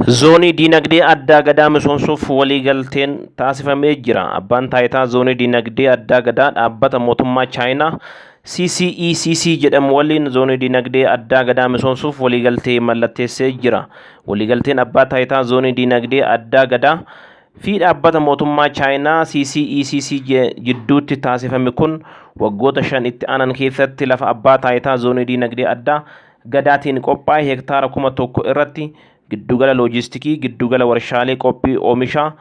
Zoonii diinagdee addaa gadaa misoomsuuf waliigalteen taasifamee jira. Abbaan taayitaa zoonii diinagdee addaa gadaa dhaabbata mootummaa Chaayinaa CCECC jedhamu waliin zoonii diinagdee addaa gadaa misoomsuuf waliigaltee mallatteessee jira. Waliigalteen abbaa taayitaa zoonii diinagdee addaa gadaa fi dhaabbata mootummaa Chaayinaa CCECC jidduutti taasifame kun waggoota 5 itti aanan keessatti lafa abbaa taayitaa zoonii diinagdee addaa gadaatiin qophaa'e hektaara 1,000 irratti giddugala loojistikii, giddugala warshaalee qophii oomishaa,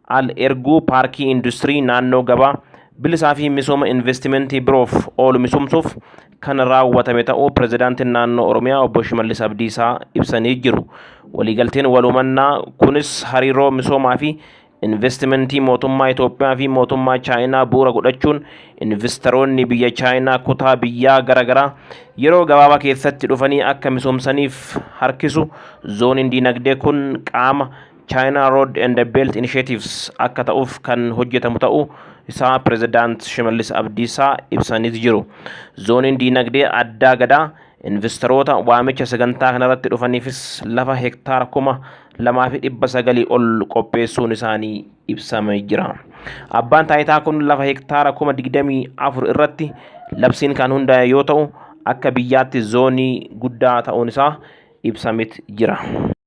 al erguu paarkii industirii naannoo gabaa bilisaa fi misooma investimentii biroof oolu misoomsuuf kan raawwatame ta'uu pirezidaantiin naannoo Oromiyaa obbo Shimallis Abdiisaa ibsanii jiru. Waliigalteen walumannaa kunis hariiroo misoomaa fi investimentii mootummaa Itoophiyaa fi mootummaa Chaayinaa bu'uura godhachuun investoroonni biyya Chaayinaa kutaa biyyaa garaagaraa yeroo gabaabaa keessatti dhufanii akka misoomsaniif harkisu. Zooniin diinagdee kun qaama China Road and Belt Initiatives akka ta'uuf kan hojjetamu ta'uu isaa pirezidaant Shimallis Abdiisaa ibsanii jiru. Zooniin diinagdee addaa gadaa investoroota waamicha sagantaa kanarratti dhufaniifis lafa hektaara 2,900 ol qopheessuun isaanii ibsamee jira. Abbaan taayitaa kun lafa hektaara 24,000 irratti labsiin kan hundaa'e yoo ta'u akka biyyaatti zoonii guddaa ta'uun isaa ibsamee jira.